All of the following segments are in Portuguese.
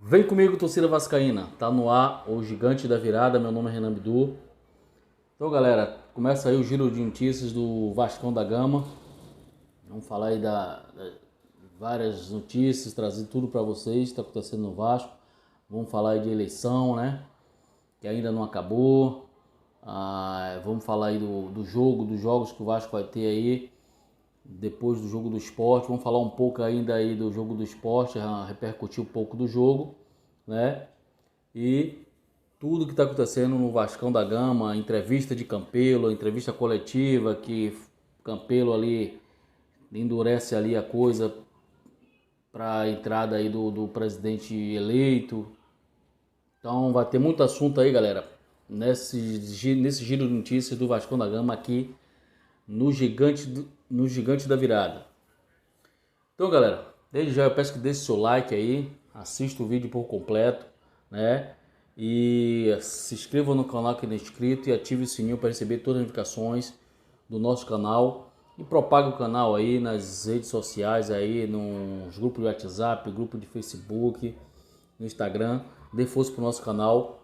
Vem comigo, torcida vascaína. Tá no ar o Gigante da Virada. Meu nome é Renan Bidu. Então, galera, começa aí o giro de notícias do Vascão da Gama. Vamos falar aí da várias notícias, trazer tudo para vocês que está acontecendo no Vasco. Vamos falar aí de eleição, né? Que ainda não acabou. Vamos falar aí do jogo, dos jogos que o Vasco vai ter aí depois do jogo do Sport. Vamos falar um pouco ainda aí do jogo do Sport, repercutir um pouco do jogo, né? E tudo que está acontecendo no Vascão da Gama, entrevista de Campelo, entrevista coletiva, que Campelo ali endurece ali a coisa para a entrada aí do presidente eleito. Então vai ter muito assunto aí, galera, nesse giro de notícias do Vascão da Gama aqui no Gigante da Virada. Então, galera, desde já eu peço que deixe seu like aí, assista o vídeo por completo, né? E se inscreva no canal que não é inscrito e ative o sininho para receber todas as notificações do nosso canal. E propague o canal aí nas redes sociais, aí nos grupos de WhatsApp, grupo de Facebook, no Instagram. Dê força pro nosso canal,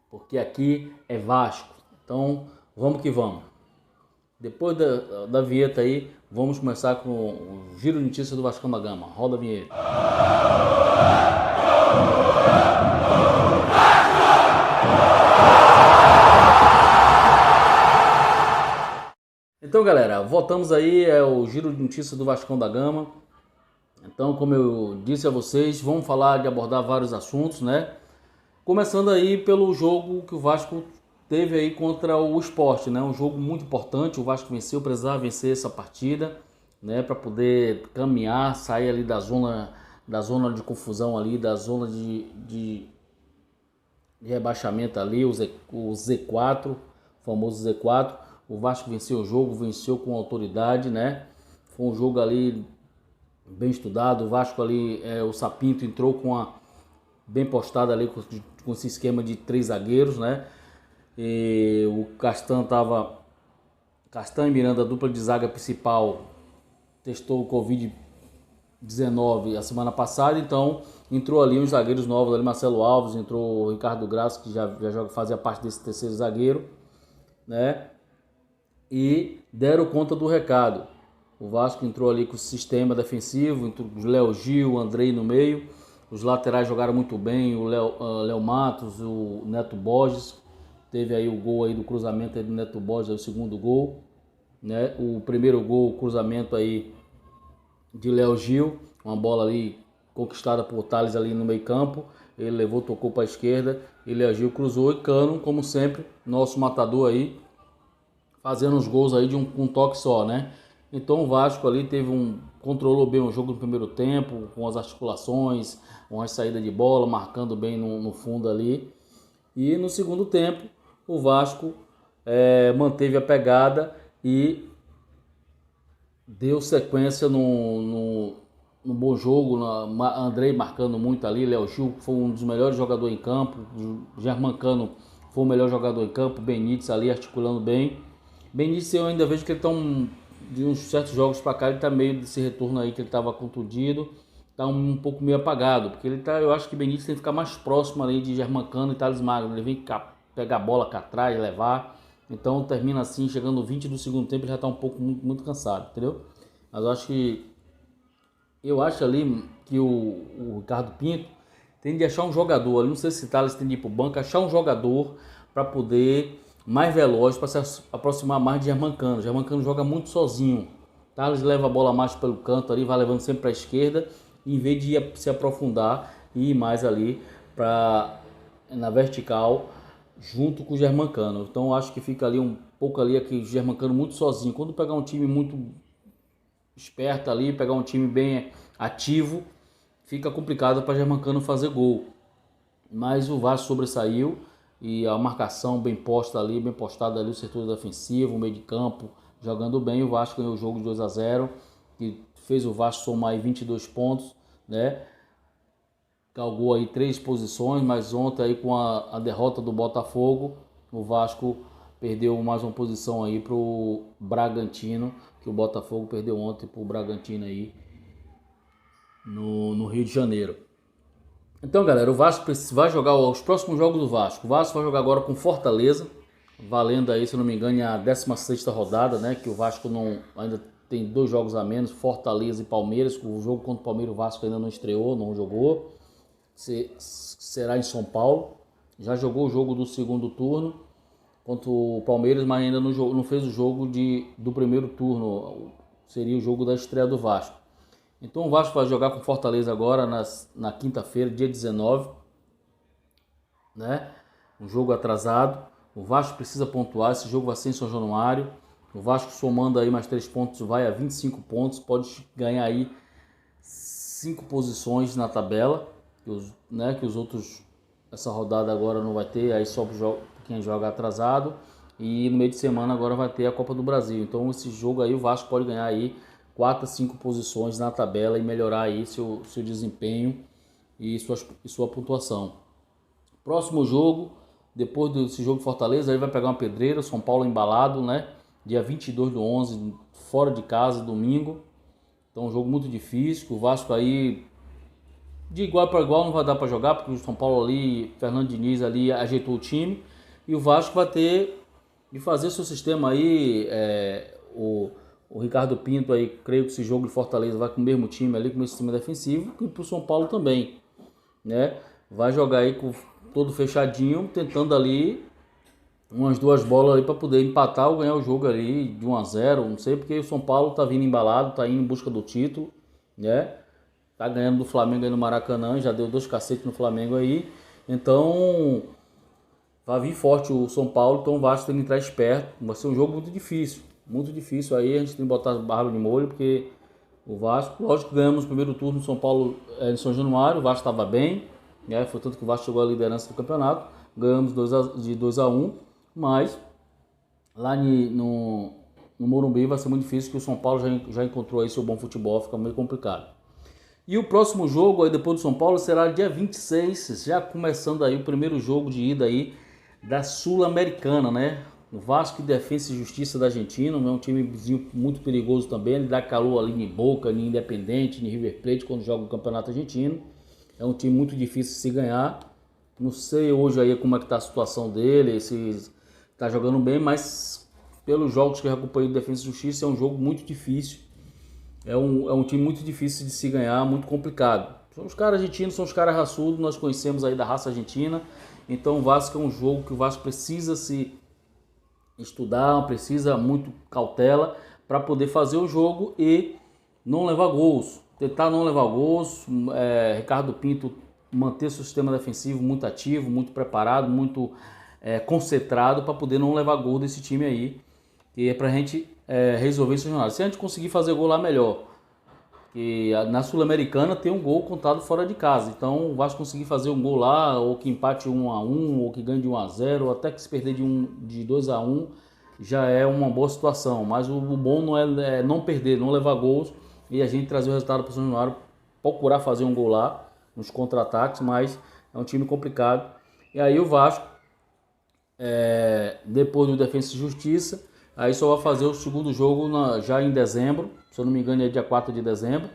porque aqui é Vasco. Então, vamos que vamos. Depois da vinheta aí, vamos começar com o giro de notícias do Vascão da Gama. Roda a vinheta. Então, galera, voltamos aí, é o giro de notícias do Vascão da Gama. Então, como eu disse a vocês, vamos falar de abordar vários assuntos, né? Começando aí pelo jogo que o Vasco teve aí contra o Sport, né? Um jogo muito importante, o Vasco venceu, precisava vencer essa partida, né? Para poder caminhar, sair ali da zona de confusão ali, da zona de rebaixamento ali, o Z4, o famoso Z4. O Vasco venceu o jogo, venceu com autoridade, né? Foi um jogo ali bem estudado. O Vasco ali, o Sapinto entrou bem postado ali com esse esquema de 3 zagueiros, né? E o Castan e Miranda, a dupla de zaga principal, testou o Covid-19 a semana passada, então entrou ali uns zagueiros novos, ali Marcelo Alves, entrou o Ricardo Graça, que já fazia parte desse terceiro zagueiro, né? E deram conta do recado. O Vasco entrou ali com o sistema defensivo, entrou o Léo Gil, o Andrei no meio. Os laterais jogaram muito bem, o Léo Matos, o Neto Borges. Teve aí o gol aí do cruzamento aí do Neto Borges, aí o segundo gol, né? O primeiro gol, o cruzamento aí de Léo Gil, uma bola ali conquistada por Thales ali no meio campo. Ele levou, tocou para a esquerda, e Léo Gil cruzou, e Cano, como sempre, nosso matador aí, fazendo os gols aí de um toque só, né? Então o Vasco ali controlou bem o jogo no primeiro tempo, com as articulações, com as saídas de bola, marcando bem no fundo ali. E no segundo tempo o Vasco manteve a pegada e deu sequência no bom jogo. Andrei marcando muito ali, Léo Gil foi um dos melhores jogadores em campo, Germancano foi o melhor jogador em campo, Benítez ali articulando bem. Benítez, eu ainda vejo que ele está de uns certos jogos para cá, ele está meio desse retorno aí, que ele estava contundido, está um pouco meio apagado, porque eu acho que Benítez tem que ficar mais próximo ali de Germancano e Thales Magno. Ele vem pegar a bola cá atrás, levar, então termina assim, chegando no 20 do segundo tempo, ele já está um pouco muito cansado, entendeu? Mas eu acho ali que o Ricardo Pinto tem de achar um jogador ali, não sei se Thales tem de ir pro banco, achar um jogador para poder mais veloz, para se aproximar mais de Germancano. Germancano joga muito sozinho. Thales leva a bola mais pelo canto ali, vai levando sempre para a esquerda, em vez de se aprofundar e ir mais ali na vertical junto com o Germancano. Então acho que fica ali um pouco ali aqui Germancano muito sozinho. Quando pegar um time muito esperto ali, pegar um time bem ativo, fica complicado para Germancano fazer gol. Mas o Vasco sobressaiu e a marcação bem postada ali, o setor defensivo, o meio de campo jogando bem. O Vasco ganhou o jogo de 2-0, que fez o Vasco somar aí 22 pontos, né? Galgou aí 3 posições, mas ontem aí com a derrota do Botafogo, o Vasco perdeu mais uma posição aí pro Bragantino, que o Botafogo perdeu ontem pro Bragantino aí no Rio de Janeiro. Então, galera, o Vasco vai jogar os próximos jogos do Vasco. O Vasco vai jogar agora com Fortaleza, valendo aí, se eu não me engano, a 16ª rodada, né? Que o Vasco não ainda tem 2 jogos a menos, Fortaleza e Palmeiras. O jogo contra o Palmeiras, o Vasco ainda não estreou, não jogou. Será em São Paulo. Já jogou o jogo do segundo turno contra o Palmeiras, mas ainda não fez o jogo do primeiro turno. Seria o jogo da estreia do Vasco. Então o Vasco vai jogar com Fortaleza agora na quinta-feira, dia 19, né? Um jogo atrasado. O Vasco precisa pontuar, esse jogo vai ser em São Januário. O Vasco somando aí mais 3 pontos vai a 25 pontos, pode ganhar aí 5 posições na tabela, que os outros, essa rodada agora não vai ter, aí só quem joga atrasado. E no meio de semana agora vai ter a Copa do Brasil. Então esse jogo aí o Vasco pode ganhar aí 4 a 5 posições na tabela e melhorar aí seu desempenho e sua pontuação. Próximo jogo, depois desse jogo Fortaleza, aí vai pegar uma pedreira, São Paulo embalado, né? Dia 22/11, fora de casa, domingo. Então um jogo muito difícil, o Vasco aí de igual para igual não vai dar para jogar, porque o São Paulo ali, Fernando Diniz ali ajeitou o time. E o Vasco vai ter de fazer seu sistema aí, o Ricardo Pinto aí, creio que esse jogo de Fortaleza vai com o mesmo time ali, com o mesmo sistema defensivo, e pro São Paulo também, né? Vai jogar aí com todo fechadinho, tentando ali umas 2 bolas ali para poder empatar ou ganhar o jogo ali de 1 a 0, não sei, porque o São Paulo tá vindo embalado, tá indo em busca do título, né? Tá ganhando do Flamengo aí no Maracanã, já deu 2 cacetes no Flamengo aí. Então, vai vir forte o São Paulo, então o Vasco tem que entrar esperto. Vai ser um jogo muito difícil. Muito difícil aí, a gente tem que botar barba de molho, porque o Vasco, lógico que ganhamos o primeiro turno no São Paulo, em São Januário, o Vasco estava bem, né? Foi tanto que o Vasco chegou à liderança do campeonato. Ganhamos de 2 a 1, mas lá no Morumbi vai ser muito difícil, que o São Paulo já encontrou aí seu bom futebol, fica meio complicado. E o próximo jogo aí depois do São Paulo será dia 26, já começando aí o primeiro jogo de ida aí da Sul-Americana, né? O Vasco Defensa e Justiça da Argentina, é um timezinho muito perigoso também, ele dá calor ali em Boca, em Independente, em River Plate quando joga o Campeonato Argentino. É um time muito difícil de se ganhar. Não sei hoje aí como é que tá a situação dele, se tá jogando bem, mas pelos jogos que eu acompanhei do Defensa e Justiça é um jogo muito difícil. É um time muito difícil de se ganhar, muito complicado. São os caras argentinos, são os caras raçudos, nós conhecemos aí da raça argentina. Então o Vasco é um jogo que o Vasco precisa se estudar, precisa muito cautela para poder fazer o jogo e não levar gols. Tentar não levar gols. Ricardo Pinto manter seu sistema defensivo muito ativo, muito preparado, muito concentrado para poder não levar gol desse time aí. Que é pra gente resolver essa jornada. Se a gente conseguir fazer gol lá, melhor. E na Sul-Americana tem um gol contado fora de casa. Então o Vasco conseguir fazer um gol lá, ou que empate 1 a 1, ou que ganhe de 1 a 0, ou até que se perder de 2 a 1, já é uma boa situação. Mas o bom não é não perder, não levar gols e a gente trazer o resultado para o São Januário, procurar fazer um gol lá nos contra-ataques, mas é um time complicado. E aí o Vasco, depois do Defensa e Justiça, aí só vai fazer o segundo jogo já em dezembro, se eu não me engano é dia 4 de dezembro.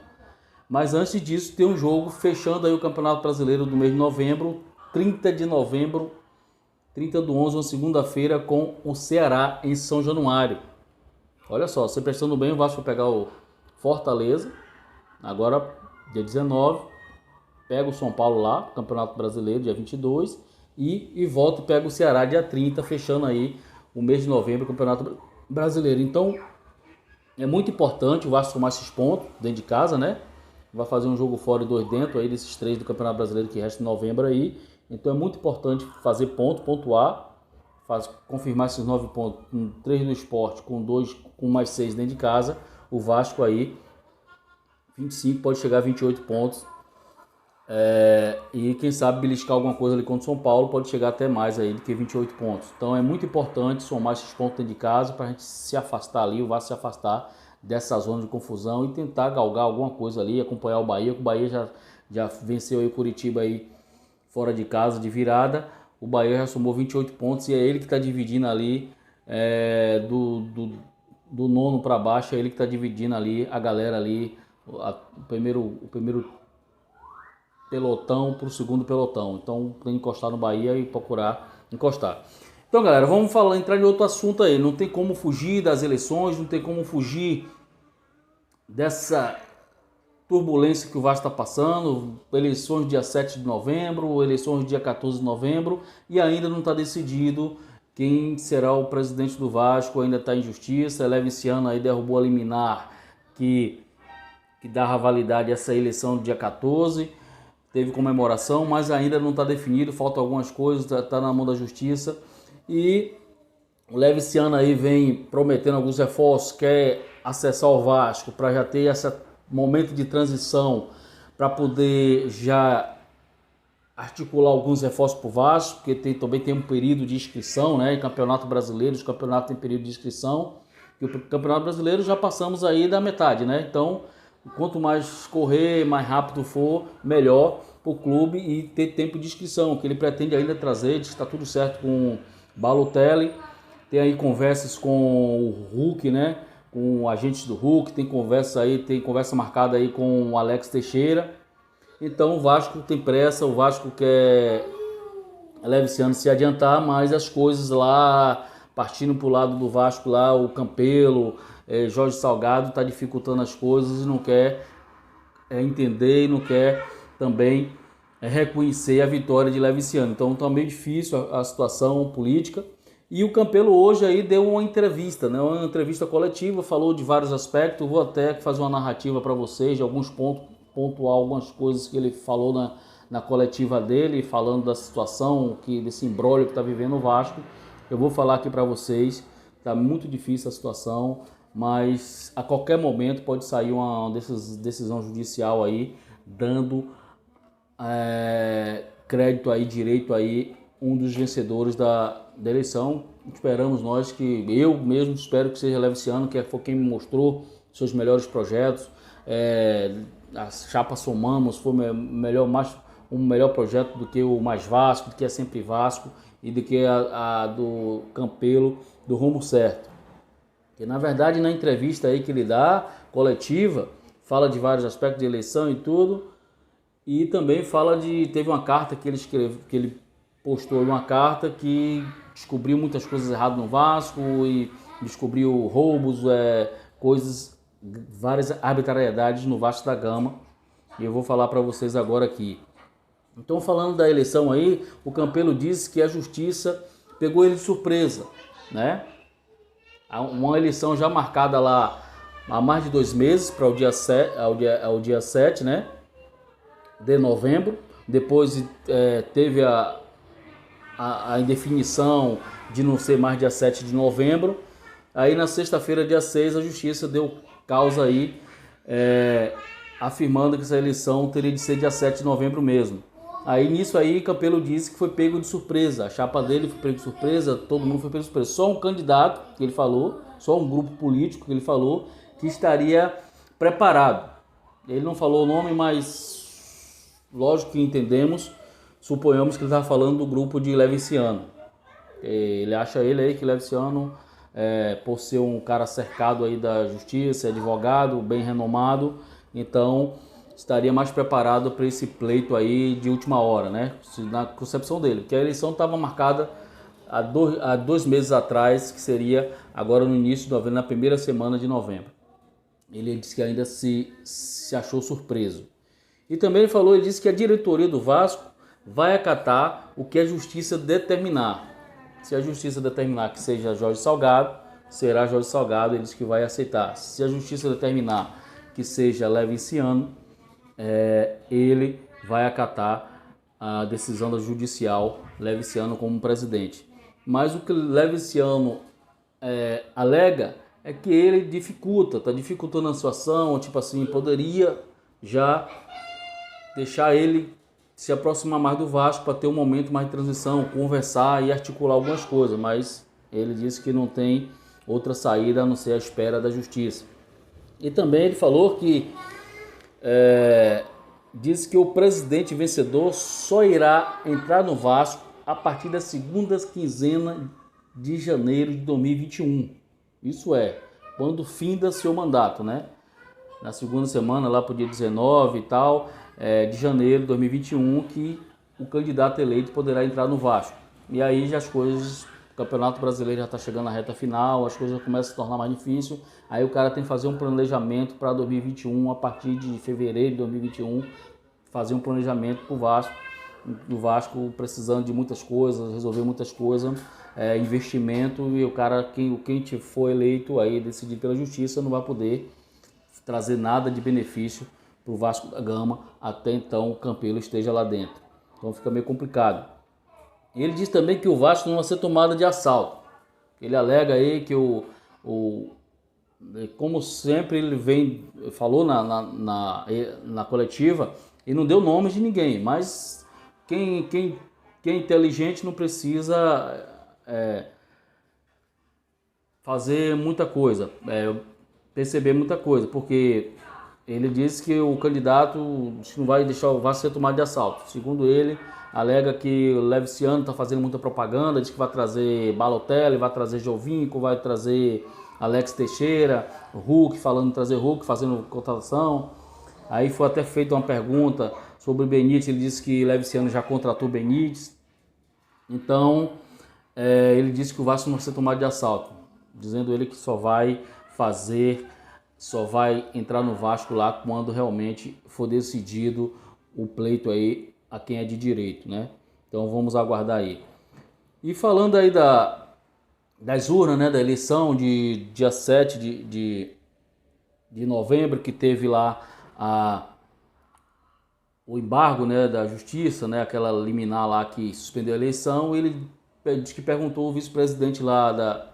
Mas antes disso tem um jogo fechando aí o Campeonato Brasileiro do mês de novembro, 30 de novembro, 30/11, uma segunda-feira, com o Ceará em São Januário. Olha só, você prestando bem, o Vasco vai pegar o Fortaleza, agora dia 19, pega o São Paulo lá, Campeonato Brasileiro, dia 22, e volta e pega o Ceará dia 30, fechando aí o mês de novembro, Campeonato Brasileiro. Então, é muito importante o Vasco somar esses pontos dentro de casa, né? Vai fazer um jogo fora e 2 dentro aí desses 3 do Campeonato Brasileiro que resta em novembro aí. Então é muito importante fazer pontuar, confirmar esses 9 pontos, com 3 no Sport, com mais 6 dentro de casa. O Vasco aí, 25, pode chegar a 28 pontos. E quem sabe beliscar alguma coisa ali contra o São Paulo, pode chegar até mais aí do que 28 pontos. Então é muito importante somar esses pontos dentro de casa para a gente se afastar ali, o Vasco se afastar dessa zona de confusão e tentar galgar alguma coisa ali, acompanhar o Bahia, que o Bahia já venceu aí o Curitiba aí fora de casa de virada. O Bahia já somou 28 pontos e é ele que está dividindo ali do nono para baixo, é ele que está dividindo ali a galera ali, o primeiro pelotão para o segundo pelotão. Então tem que encostar no Bahia e procurar encostar. Então, galera, vamos entrar em outro assunto aí. Não tem como fugir das eleições, não tem como fugir dessa turbulência que o Vasco está passando. Eleições dia 7 de novembro, eleições dia 14 de novembro, e ainda não está decidido quem será o presidente do Vasco, ainda está em justiça. Eleve esse ano aí derrubou a liminar que dava validade a essa eleição do dia 14. Teve comemoração, mas ainda não está definido, faltam algumas coisas, está na mão da justiça. E o Leviciano aí vem prometendo alguns reforços, quer acessar o Vasco para já ter esse momento de transição, para poder já articular alguns reforços para o Vasco, porque também tem um período de inscrição, né? Em Campeonato Brasileiro, os campeonatos têm período de inscrição, e o Campeonato Brasileiro já passamos aí da metade, né? Então, quanto mais correr, mais rápido for, melhor para o clube e ter tempo de inscrição, que ele pretende ainda trazer, diz que está tudo certo com Balotelli, tem aí conversas com o Hulk, né? Com agentes do Hulk, tem conversa marcada aí com o Alex Teixeira. Então o Vasco tem pressa, o Vasco quer Leviciano se adiantar, mas as coisas lá, partindo para o lado do Vasco lá, o Campelo, Jorge Salgado está dificultando as coisas e não quer entender e não quer também reconhecer a vitória de Leviciano. Então está meio difícil a situação política. E o Campelo hoje aí deu uma entrevista, né? Uma entrevista coletiva, falou de vários aspectos. Vou até fazer uma narrativa para vocês de alguns pontos, pontuar algumas coisas que ele falou na coletiva dele, falando da situação, desse imbróglio que está vivendo o Vasco. Eu vou falar aqui para vocês. Está muito difícil a situação, mas a qualquer momento pode sair uma decisão judicial aí, dando crédito aí, direito aí, um dos vencedores da eleição. Esperamos nós que, eu mesmo espero que seja Leviciano, que foi quem me mostrou seus melhores projetos. A chapa Somamos foi um melhor projeto do que o Mais Vasco, do que é Sempre Vasco e do que a do Campelo, do Rumo Certo. Que na verdade na entrevista aí que ele dá, coletiva, fala de vários aspectos de eleição e tudo, e também teve uma carta que ele postou uma carta que descobriu muitas coisas erradas no Vasco e descobriu roubos, várias arbitrariedades no Vasco da Gama, e eu vou falar para vocês agora aqui. Então, falando da eleição aí, o Campelo disse que a justiça pegou ele de surpresa, né? Uma eleição já marcada lá há mais de 2 meses, para o dia 7, né, de novembro. Depois teve a indefinição de não ser mais dia 7 de novembro. Aí na sexta-feira, dia 6, a justiça deu causa aí, afirmando que essa eleição teria de ser dia 7 de novembro mesmo. Aí nisso aí, Campelo disse que foi pego de surpresa. A chapa dele foi pego de surpresa, todo mundo foi pego de surpresa. Só um candidato, que ele falou, só um grupo político que ele falou, que estaria preparado. Ele não falou o nome, mas lógico que entendemos, suponhamos que ele estava falando do grupo de Leviciano. Ele acha aí que Leviciano, por ser um cara cercado aí da justiça, advogado, bem renomado, então estaria mais preparado para esse pleito aí de última hora, né? Na concepção dele, porque a eleição estava marcada há 2 meses atrás, que seria agora no início de novembro, na primeira semana de novembro. Ele disse que ainda se achou surpreso. E também ele disse que a diretoria do Vasco vai acatar o que a justiça determinar. Se a justiça determinar que seja Jorge Salgado, será Jorge Salgado, ele disse que vai aceitar. Se a justiça determinar que seja Leviciano, ele vai acatar a decisão da judicial, Leviciano como presidente. Mas o que Leviciano alega é que ele está dificultando a situação, tipo assim, poderia já deixar ele se aproximar mais do Vasco para ter um momento mais de transição, conversar e articular algumas coisas, mas ele disse que não tem outra saída a não ser a espera da justiça. E também ele falou que disse que o presidente vencedor só irá entrar no Vasco a partir da segunda quinzena de janeiro de 2021. Isso quando finda seu mandato, né? Na segunda semana, lá para o dia 19 e tal, de janeiro de 2021 que o candidato eleito poderá entrar no Vasco. E aí já as coisas, o Campeonato Brasileiro já está chegando na reta final, as coisas começam a se tornar mais difíceis. Aí o cara tem que fazer um planejamento para 2021, a partir de fevereiro de 2021, fazer um planejamento para o Vasco. O Vasco precisando de muitas coisas, resolver muitas coisas, investimento, e o cara, quem for eleito aí, decidido pela justiça, não vai poder trazer nada de benefício para o Vasco da Gama até então o Campelo esteja lá dentro. Então fica meio complicado. Ele diz também que o Vasco não vai ser tomada de assalto. Ele alega aí que como sempre ele falou na coletiva, e não deu nomes de ninguém, mas quem é inteligente não precisa fazer muita coisa, perceber muita coisa, porque ele disse que o candidato não vai deixar o Vasco ser tomado de assalto. Segundo ele, alega que o Leviciano está fazendo muita propaganda, diz que vai trazer Balotelli, vai trazer Jovinko, vai trazer Alex Teixeira, Hulk, falando em trazer Hulk, fazendo contratação. Aí foi até feita uma pergunta sobre o Benítez, ele disse que Leviciano já contratou o Benítez. Então, ele disse que o Vasco não vai ser tomado de assalto, dizendo ele que só vai entrar no Vasco lá quando realmente for decidido o pleito aí a quem é de direito, né? Então vamos aguardar aí. E falando aí das urnas, né, da eleição de dia 7 de novembro, que teve lá o embargo, né, da justiça, né, aquela liminar lá que suspendeu a eleição, ele disse que perguntou ao vice-presidente lá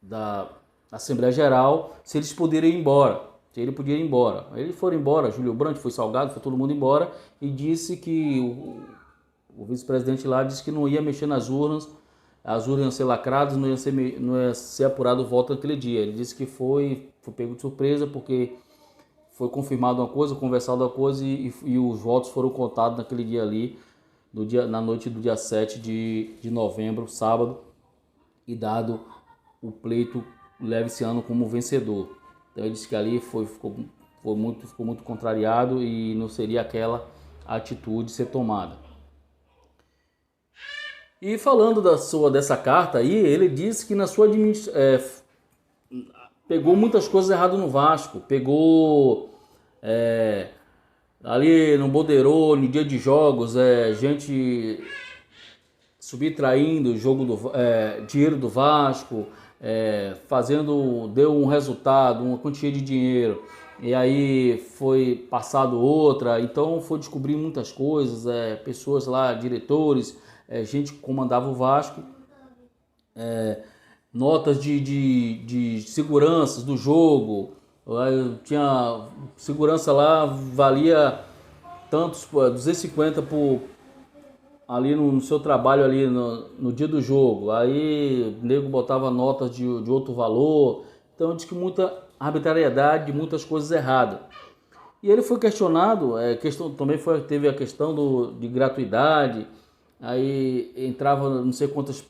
da Assembleia Geral se eles poderiam ir embora, se ele podia ir embora. Eles foram embora, Júlio Brandt, foi Salgado, foi todo mundo embora, e disse que o vice-presidente lá disse que não ia mexer nas urnas, as urnas iam ser lacradas, não ia ser apurado o voto naquele dia. Ele disse que foi pego de surpresa porque foi confirmado uma coisa, conversado uma coisa e os votos foram contados naquele dia ali, na noite do dia 7 de novembro, sábado, e dado o pleito Leviciano como vencedor. Então ele disse que ali ficou muito contrariado e não seria aquela atitude ser tomada. E falando dessa carta aí, ele disse que na sua pegou muitas coisas erradas no Vasco, pegou ali no Bordeiro, no dia de jogos, gente subtraindo dinheiro do Vasco, deu um resultado, uma quantia de dinheiro, e aí foi passado outra, então foi descobrir muitas coisas, pessoas lá, diretores, gente que comandava o Vasco, notas de seguranças do jogo, tinha segurança lá, valia tantos, 250 ali no seu trabalho ali no dia do jogo, aí o nego botava notas de outro valor, então diz que muita arbitrariedade, muitas coisas erradas. E ele foi questionado, também teve a questão de gratuidade, aí entrava não sei quantas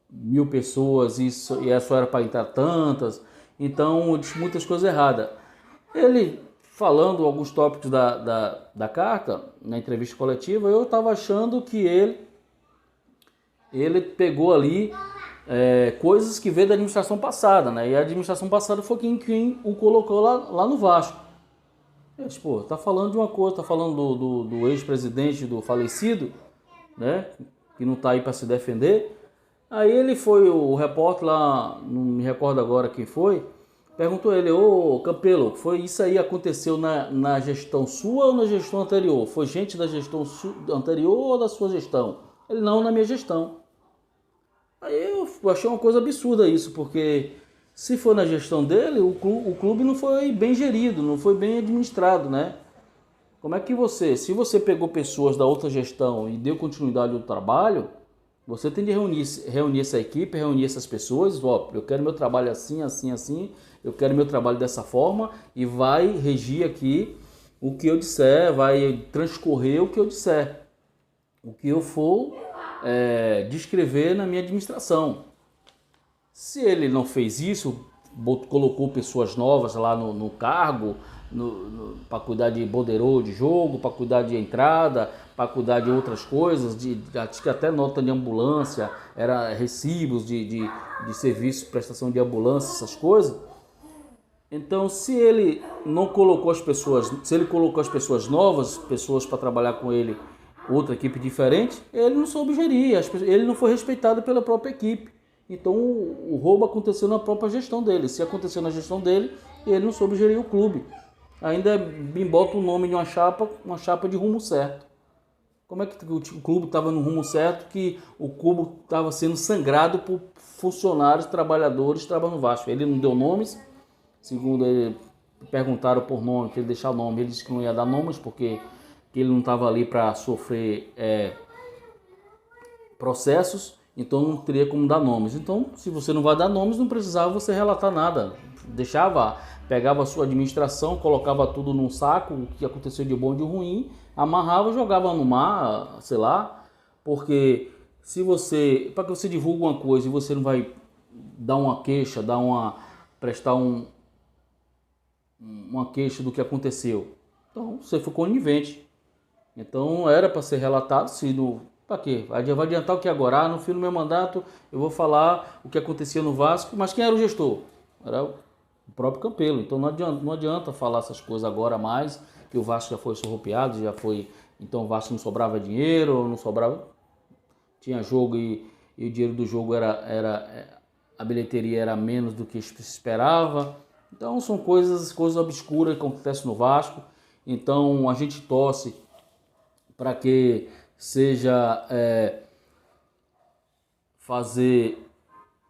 mil pessoas e só era para entrar tantas, então diz muitas coisas erradas. Ele falando alguns tópicos da carta, na entrevista coletiva, eu estava achando que ele pegou ali coisas que veio da administração passada, né? E a administração passada foi quem o colocou lá no Vasco. Tá falando de uma coisa, tá falando do ex-presidente, do falecido, né? Que não tá aí para se defender. Aí ele foi, o repórter lá, não me recordo agora quem foi, perguntou ele: ô Campelo, foi isso aí aconteceu na gestão sua ou na gestão anterior? Foi gente da gestão anterior ou da sua gestão? Ele: não, na minha gestão. Aí eu achei uma coisa absurda isso, porque se for na gestão dele, o clube não foi bem gerido, não foi bem administrado, né? Como é que se você pegou pessoas da outra gestão e deu continuidade ao trabalho, você tem de reunir essa equipe, reunir essas pessoas, eu quero meu trabalho assim, assim, assim, eu quero meu trabalho dessa forma, e vai regir aqui o que eu disser, vai transcorrer o que eu disser, o que eu for descrever na minha administração. Se ele não fez isso, colocou pessoas novas lá no cargo, para cuidar de borderô de jogo, para cuidar de entrada, para cuidar de outras coisas, acho que até nota de ambulância, era recibos de serviço, prestação de ambulância, essas coisas. Então, se ele não colocou as pessoas, se ele colocou as pessoas novas, pessoas para trabalhar com ele, outra equipe diferente, ele não soube gerir, ele não foi respeitado pela própria equipe. Então, o roubo aconteceu na própria gestão dele. Se aconteceu na gestão dele, ele não soube gerir o clube. Ainda me bota o nome de uma chapa de rumo certo. Como é que o clube estava no rumo certo, que o clube estava sendo sangrado por funcionários, trabalhadores que trabalham no Vasco? Ele não deu nomes. Segundo ele, perguntaram por nome, que ele deixar o nome, ele disse que não ia dar nomes, porque ele não estava ali para sofrer processos, então não teria como dar nomes. Então, se você não vai dar nomes, não precisava você relatar nada. Pegava a sua administração, colocava tudo num saco, o que aconteceu de bom e de ruim, amarrava, jogava no mar, sei lá, porque para que você divulgue uma coisa e você não vai dar uma queixa, prestar uma queixa do que aconteceu. Então, você foi conivente. Então, era para ser relatado, para quê? Vai adiantar o que agora? No fim do meu mandato, eu vou falar o que acontecia no Vasco, mas quem era o gestor? Era o próprio Campelo. Então, não adianta falar essas coisas agora mais, que o Vasco já foi surrupiado, então o Vasco não sobrava dinheiro, não sobrava... Tinha jogo e o dinheiro do jogo a bilheteria era menos do que se esperava. Então são coisas obscuras que acontecem no Vasco. Então a gente torce para que seja fazer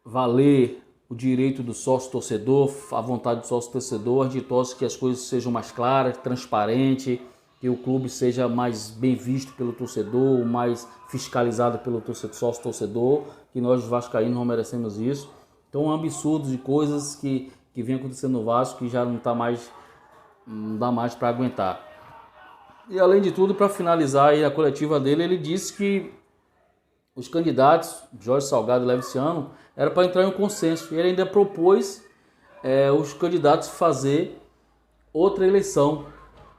valer o direito do sócio-torcedor, a vontade do sócio-torcedor. A gente torce que as coisas sejam mais claras, transparentes, que o clube seja mais bem visto pelo torcedor, mais fiscalizado pelo sócio-torcedor, que nós vascaínos não merecemos isso. Então, um absurdo de coisas que vem acontecendo no Vasco que já não dá mais para aguentar. E além de tudo, para finalizar aí a coletiva dele, ele disse que os candidatos, Jorge Salgado e Leviciano, era para entrar em um consenso. E ele ainda propôs os candidatos fazer outra eleição,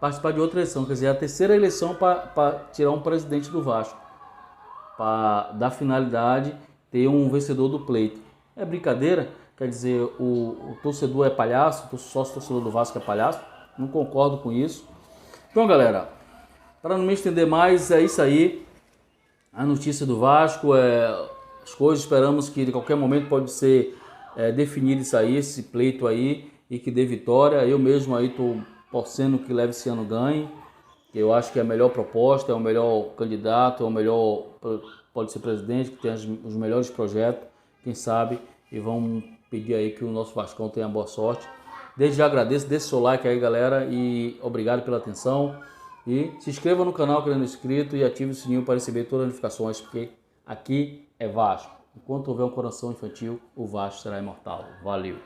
participar de outra eleição, quer dizer, a terceira eleição para tirar um presidente do Vasco, para dar finalidade, ter um vencedor do pleito. É brincadeira? Quer dizer, o torcedor é palhaço, o sócio-torcedor do Vasco é palhaço? Não concordo com isso. Então, galera, para não me estender mais, é isso aí. A notícia do Vasco, as coisas, esperamos que de qualquer momento pode ser definido isso aí, esse pleito aí, e que dê vitória. Eu mesmo aí estou torcendo que Leviciano ganhe, que eu acho que é a melhor proposta, é o melhor candidato, pode ser presidente, que tem os melhores projetos, quem sabe, e vamos pedir aí que o nosso Vascão tenha boa sorte. Desde já agradeço, deixe seu like aí, galera, e obrigado pela atenção. E se inscreva no canal que não é inscrito e ative o sininho para receber todas as notificações, porque aqui é Vasco. Enquanto houver um coração infantil, o Vasco será imortal. Valeu!